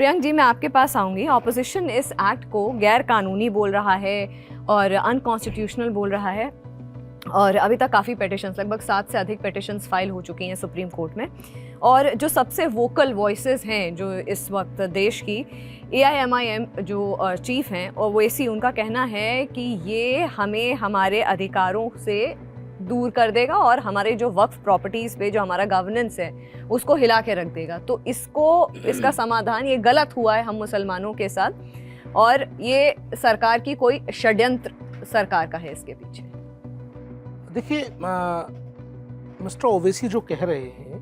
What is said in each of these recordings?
प्रियंक जी, मैं आपके पास आऊंगी। ऑपोजिशन इस एक्ट को गैर कानूनी बोल रहा है और अनकॉन्स्टिट्यूशनल बोल रहा है, और अभी तक काफ़ी पिटिशंस, लगभग 7 से अधिक पिटिशंस फाइल हो चुकी हैं सुप्रीम कोर्ट में। और जो सबसे वोकल वॉइसेस हैं जो इस वक्त देश की, AIMIM जो चीफ हैं और ओवैसी, उनका कहना है कि ये हमें हमारे अधिकारों से दूर कर देगा और हमारे जो वक्फ प्रॉपर्टीज़ पे जो हमारा गवर्नेंस है उसको हिला के रख देगा। तो इसका समाधान ये गलत हुआ है हम मुसलमानों के साथ, और ये सरकार की कोई षड्यंत्र सरकार का है इसके पीछे। देखिए, मिस्टर ओवैसी जो कह रहे हैं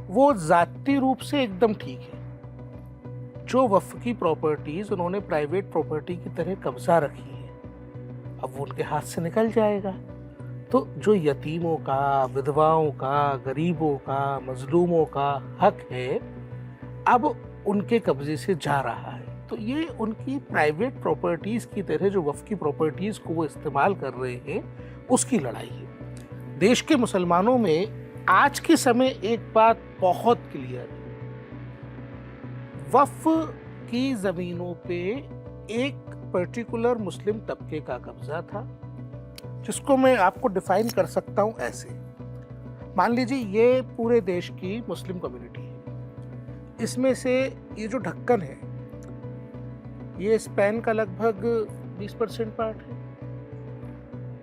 वो जाती रूप से एकदम ठीक है। जो वक्फ की प्रॉपर्टीज उन्होंने प्राइवेट प्रॉपर्टी की तरह कब्जा रखी है, अब वो उनके हाथ से निकल जाएगा तो जो यतीमों का, विधवाओं का, गरीबों का, मजलूमों का हक है अब उनके कब्जे से जा रहा है। तो ये उनकी प्राइवेट प्रॉपर्टीज की तरह जो वक्फ की प्रॉपर्टीज को वो इस्तेमाल कर रहे हैं उसकी लड़ाई है। देश के मुसलमानों में आज के समय एक बात बहुत क्लियर है, वक्फ की जमीनों पे एक पर्टिकुलर मुस्लिम तबके का कब्जा था, जिसको मैं आपको डिफाइन कर सकता हूं ऐसे। मान लीजिए ये पूरे देश की मुस्लिम कम्युनिटी है, इसमें से ये जो ढक्कन है ये स्पेन का लगभग 20% पार्ट है,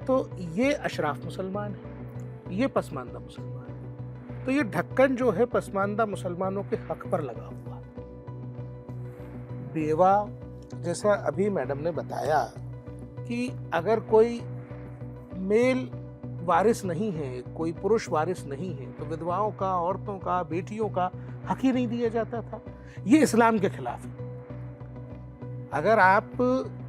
तो ये अशराफ मुसलमान है, ये पसमानदा मुसलमान है। तो ये ढक्कन जो है पसमानदा मुसलमानों के हक पर लगा हुआ। बेवा, जैसा अभी मैडम ने बताया कि अगर कोई मेल वारिस नहीं है, कोई पुरुष वारिस नहीं है, तो विधवाओं का, औरतों का, बेटियों का हक ही नहीं दिया जाता था। ये इस्लाम के खिलाफ है। अगर आप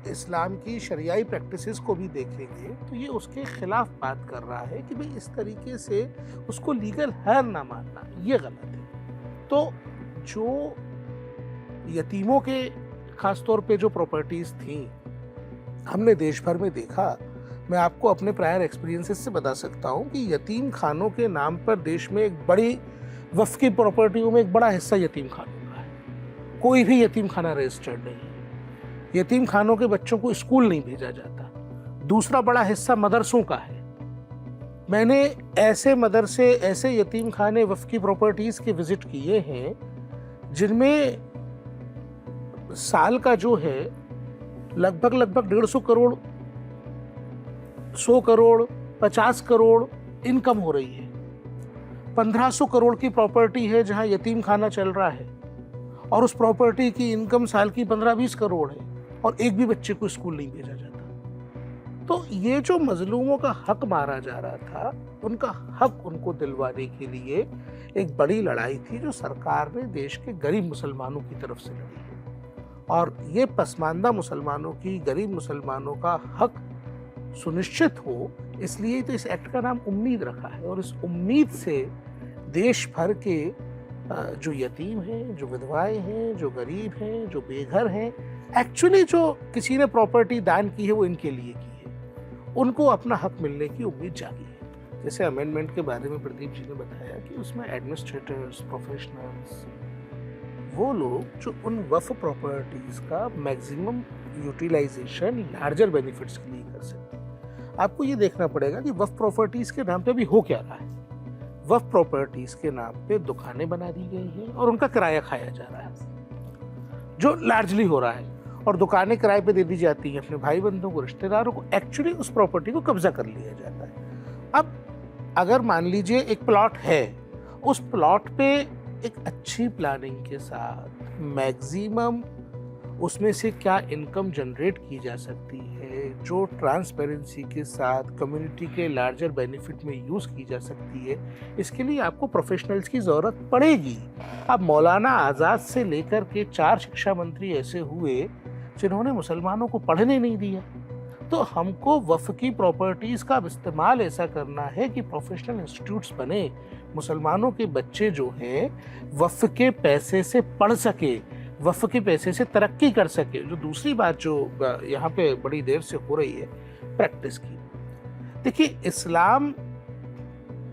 इस्लाम की शरियाई प्रैक्टिसेस को भी देखेंगे तो ये उसके खिलाफ बात कर रहा है कि भाई इस तरीके से उसको लीगल है ना मानना, ये गलत है। तो जो यतीमों के खास तौर पे जो प्रॉपर्टीज थी, हमने देश भर में देखा, मैं आपको अपने प्रायर एक्सपीरियंसेस से बता सकता हूँ कि यतीम खानों के नाम पर देश में एक बड़ी वक्फ की प्रॉपर्टियों में एक बड़ा हिस्सा यतीम खानों का है। कोई भी यतीम खाना रजिस्टर्ड नहीं है, यतीम खानों के बच्चों को स्कूल नहीं भेजा जाता। दूसरा बड़ा हिस्सा मदरसों का है। मैंने ऐसे मदरसे, ऐसे यतीम खाने वक्फ की प्रॉपर्टीज के विजिट किए हैं जिनमें साल का जो है लगभग 150 करोड़, 100 करोड़, 50 करोड़ इनकम हो रही है। 1500 करोड़ की प्रॉपर्टी है जहां यतीम खाना चल रहा है, और उस प्रॉपर्टी की इनकम साल की 15-20 करोड़ है, और एक भी बच्चे को स्कूल नहीं भेजा जाता। तो ये जो मजलूमों का हक मारा जा रहा था, उनका हक उनको दिलवाने के लिए एक बड़ी लड़ाई थी जो सरकार ने देश के गरीब मुसलमानों की तरफ से लड़ी है। और ये पसमानदा मुसलमानों की, गरीब मुसलमानों का हक सुनिश्चित हो, इसलिए तो इस एक्ट का नाम उम्मीद रखा है। और इस उम्मीद से देश भर के जो यतीम हैं, जो विधवाएं हैं, जो गरीब हैं, जो बेघर हैं, एक्चुअली जो किसी ने प्रॉपर्टी दान की है वो इनके लिए की है, उनको अपना हक मिलने की उम्मीद जागी है। जैसे अमेंडमेंट के बारे में प्रदीप जी ने बताया कि उसमें एडमिनिस्ट्रेटर्स, प्रोफेशनल्स, वो लोग जो उन वक्फ प्रॉपर्टीज का मैक्सिमम यूटिलाइजेशन लार्जर बेनिफिट्स के लिए कर सकते हैं। आपको ये देखना पड़ेगा कि वक्फ प्रॉपर्टीज के नाम पे भी हो क्या रहा है। वक्फ प्रॉपर्टीज के नाम पे दुकानें बना दी गई हैं और उनका किराया खाया जा रहा है, जो लार्जली हो रहा है, और दुकानें किराए पे दे दी जाती हैं अपने भाई बंधुओं को, रिश्तेदारों को। एक्चुअली उस प्रॉपर्टी को कब्जा कर लिया जाता है। अब अगर मान लीजिए एक प्लॉट है, उस प्लॉट पे एक अच्छी प्लानिंग के साथ मैक्सिमम उसमें से क्या इनकम जनरेट की जा सकती है, जो ट्रांसपेरेंसी के साथ कम्युनिटी के लार्जर बेनिफिट में यूज़ की जा सकती है, इसके लिए आपको प्रोफेशनल्स की ज़रूरत पड़ेगी। अब मौलाना आज़ाद से लेकर के 4 शिक्षा मंत्री ऐसे हुए जिन्होंने मुसलमानों को पढ़ने नहीं दिया। तो हमको वक्फ की प्रॉपर्टीज़ का इस्तेमाल ऐसा करना है कि प्रोफेशनल इंस्टीट्यूट्स बने, मुसलमानों के बच्चे जो हैं वक्फ के पैसे से पढ़ सके, वक्फ के पैसे से तरक्की कर सके। जो दूसरी बात जो यहाँ पे बड़ी देर से हो रही है प्रैक्टिस की, देखिए इस्लाम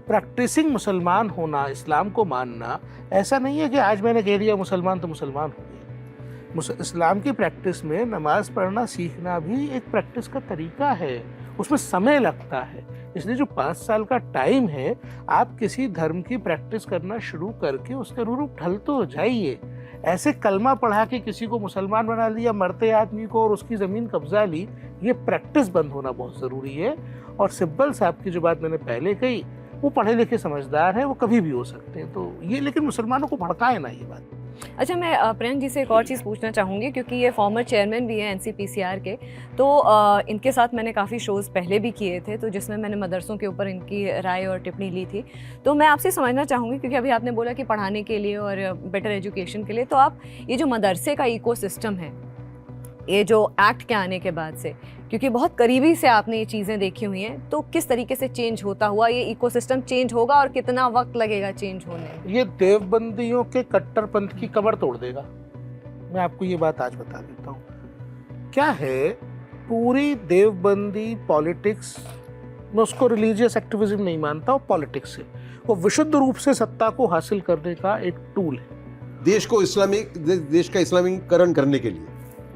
प्रैक्टिसिंग मुसलमान होना, इस्लाम को मानना, ऐसा नहीं है कि आज मैंने कह दिया मुसलमान तो मुसलमान हो गए। इस्लाम की प्रैक्टिस में नमाज पढ़ना सीखना भी एक प्रैक्टिस का तरीका है, उसमें समय लगता है। इसलिए जो 5 साल का टाइम है, आप किसी धर्म की प्रैक्टिस करना शुरू करके उसके अनुरूप ढल तो जाइए। ऐसे कलमा पढ़ा के किसी को मुसलमान बना लिया, मरते आदमी को, और उसकी ज़मीन कब्जा ली, ये प्रैक्टिस बंद होना बहुत ज़रूरी है। और सिब्बल साहब की जो बात मैंने पहले कही, वो पढ़े लिखे समझदार हैं, वो कभी भी हो सकते हैं, तो ये लेकिन मुसलमानों को भड़काए ना ये बात। अच्छा, मैं प्रियंक जी से एक और चीज़ पूछना चाहूँगी, क्योंकि ये फॉर्मर चेयरमैन भी हैं एनसीपीसीआर के, तो इनके साथ मैंने काफ़ी शोज़ पहले भी किए थे, तो जिसमें मैंने मदरसों के ऊपर इनकी राय और टिप्पणी ली थी। तो मैं आपसे समझना चाहूँगी, क्योंकि अभी आपने बोला कि पढ़ाने के लिए और बेटर एजुकेशन के लिए, तो आप ये जो मदरसे का इकोसिस्टम है, ये जो एक्ट के आने के बाद से, क्योंकि बहुत करीबी से आपने ये चीज़ें देखी हुई हैं, तो किस तरीके से चेंज होता हुआ ये इकोसिस्टम चेंज होगा और कितना वक्त लगेगा चेंज होने में? ये देवबंदियों के कट्टरपंथ की कमर तोड़ देगा। मैं आपको ये बात आज बता देता हूँ। क्या है, पूरी देवबंदी पॉलिटिक्स, मैं उसको रिलीजियस एक्टिविज्म नहीं मानता, वो पॉलिटिक्स है। वो विशुद्ध रूप से सत्ता को हासिल करने का एक टूल है, देश का इस्लामीकरण करने के लिए।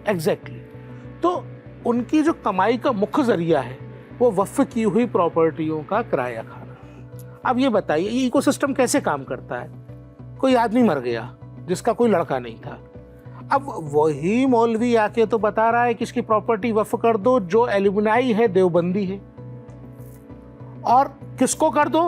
एग्जैक्टली। तो उनकी जो कमाई का मुख्य जरिया है वो वक्फ की हुई प्रॉपर्टियों का किराया खाना। अब ये बताइए, ये इकोसिस्टम कैसे काम करता है? कोई आदमी मर गया जिसका कोई लड़का नहीं था, अब वही मौलवी आके तो बता रहा है कि इसकी प्रॉपर्टी वक्फ कर दो, जो एलुमनाई है देवबंदी है, और किसको कर दो?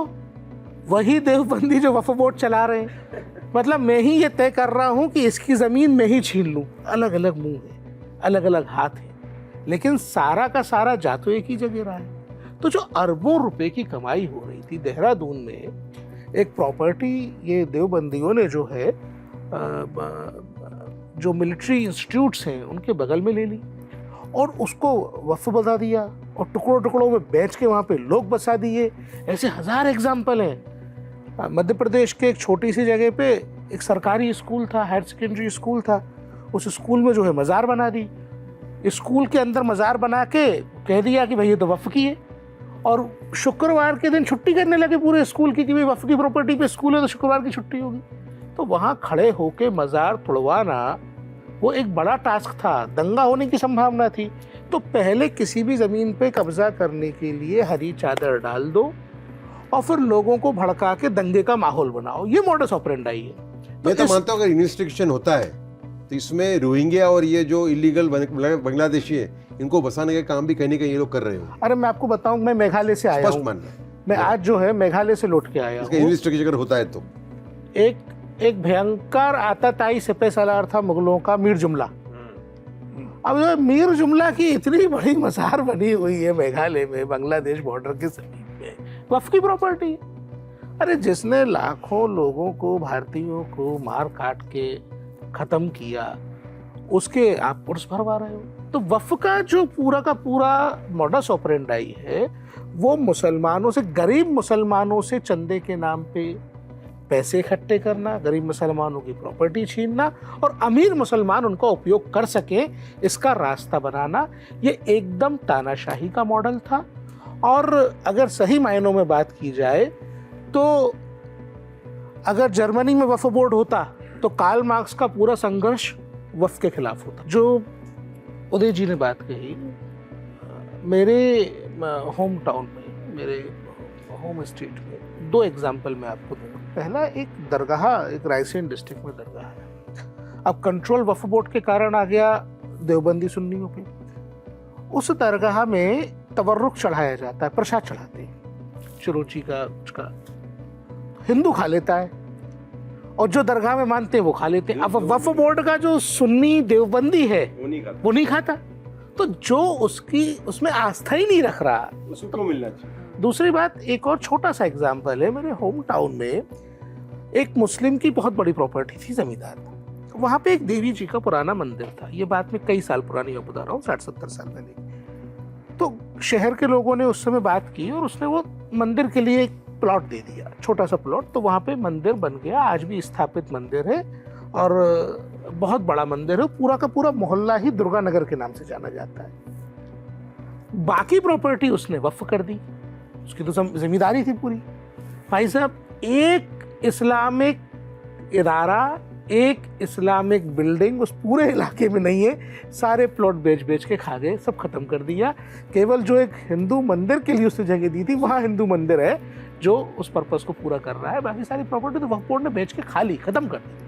वही देवबंदी जो वक्फ बोर्ड चला रहे हैं। मतलब मैं ही ये तय कर रहा हूं कि इसकी जमीन मैं ही छीन लूं। अलग अलग मुंह है, अलग अलग हाथ है, लेकिन सारा का सारा जा तो एक ही जगह रहा है। तो जो अरबों रुपए की कमाई हो रही थी देहरादून में, एक प्रॉपर्टी ये देवबंदियों ने जो है जो मिलिट्री इंस्टीट्यूट्स हैं उनके बगल में ले ली और उसको वक्फ बता दिया और टुकड़ों टुकड़ों में बेच के वहाँ पे लोग बसा दिए। ऐसे हजार एग्जाम्पल हैं। मध्य प्रदेश के एक छोटी सी जगह पे एक सरकारी स्कूल था, हायर सेकेंडरी स्कूल था, उस स्कूल में जो है मज़ार बना दी। स्कूल के अंदर मज़ार बना के कह दिया कि भाई ये तो वक्फ की है, और शुक्रवार के दिन छुट्टी करने लगे पूरे स्कूल की कि भाई वक्फ की प्रॉपर्टी पे स्कूल है तो शुक्रवार की छुट्टी होगी। तो वहाँ खड़े होके मज़ार तोड़वाना वो एक बड़ा टास्क था, दंगा होने की संभावना थी। तो पहले किसी भी ज़मीन पे कब्जा करने के लिए हरी चादर डाल दो और फिर लोगों को भड़का के दंगे का माहौल बनाओ, ये मॉडस ऑपरेंडाई है। मैं तो मानता हूँ अगर इन्वेस्टिगेशन होता है तो इसमें रोहिंग्या और ये जो इलीगल बांग्लादेशी है इनको बसाने का काम भी कहीं ना कहीं ये लोग कर रहे हो। अरे मैं आपको बताऊं, मैं मेघालय से आया हूं, मैं आज जो है मेघालय से लौट के आया हूं। इन्वेस्टिगेशन अगर होता है तो एक भयंकर आतताई सिपह सलार था मुगलों का, मीर जुमला। अब ये मीर जुमला की इतनी बड़ी मज़ार बनी हुई है मेघालय में, बांग्लादेश बॉर्डर के समीप में, वक्फ की प्रॉपर्टी। अरे जिसने लाखों लोगों को, भारतीयों को मार काट के खत्म किया, उसके आप पुर्स भरवा रहे हो। तो वक्फ का जो पूरा का पूरा मॉडस ऑपरेंडाई है वो मुसलमानों से, गरीब मुसलमानों से चंदे के नाम पे पैसे इकट्ठे करना, गरीब मुसलमानों की प्रॉपर्टी छीनना और अमीर मुसलमान उनका उपयोग कर सके, इसका रास्ता बनाना, ये एकदम तानाशाही का मॉडल था। और अगर सही मायनों में बात की जाए तो अगर जर्मनी में वक्फ बोर्ड होता तो कार्ल मार्क्स का पूरा संघर्ष वक्फ के खिलाफ होता। जो उदय जी ने बात कही, मेरे होम टाउन में, मेरे होम स्टेट में 2 एग्जाम्पल मैं आपको दूंगा। पहला एक दरगाह, एक रायसेन डिस्ट्रिक्ट में दरगाह है। अब कंट्रोल वक्फ बोर्ड के कारण आ गया देवबंदी सुन्नियों पे। उस दरगाह में तवर्रुक चढ़ाया जाता है, प्रसाद चढ़ाते हैं, चिरोची का, उसका हिंदू खा लेता है और जो दरगाह में मानते हैं वो खा लेते हैं। अब वक्फ बोर्ड का जो सुन्नी देवबंदी है वो नहीं खाता, तो जो उसमें आस्था ही नहीं रख रहा, उसको मिलना चाहिए। दूसरी बात, एक और छोटा सा एग्जाम्पल है। मेरे होम टाउन में एक मुस्लिम की बहुत बड़ी प्रॉपर्टी थी, जमींदार, वहाँ पे एक देवी जी का पुराना मंदिर था। ये बात मैं कई साल पुरानी मैं बता रहा हूँ, 60-70 साल पहले। तो शहर के लोगों ने उस समय बात की और उसने वो मंदिर के लिए एक प्लॉट दे दिया, छोटा सा प्लॉट। तो वहाँ पे मंदिर बन गया, आज भी स्थापित मंदिर है और बहुत बड़ा मंदिर है। पूरा का पूरा मोहल्ला ही दुर्गा नगर के नाम से जाना जाता है। बाकी प्रॉपर्टी उसने वक्फ कर दी, उसकी तो जिम्मेदारी थी पूरी। भाई साहब, एक इस्लामिक इदारा, एक इस्लामिक बिल्डिंग उस पूरे इलाके में नहीं है। सारे प्लॉट बेच बेच के खा गए, सब खत्म कर दिया। केवल जो एक हिंदू मंदिर के लिए उसने जगह दी थी, वहाँ हिंदू मंदिर है जो उस पर्पस को पूरा कर रहा है। बाकी सारी प्रॉपर्टी तो वक्फ बोर्ड ने बेच के खा ली, खत्म कर दी।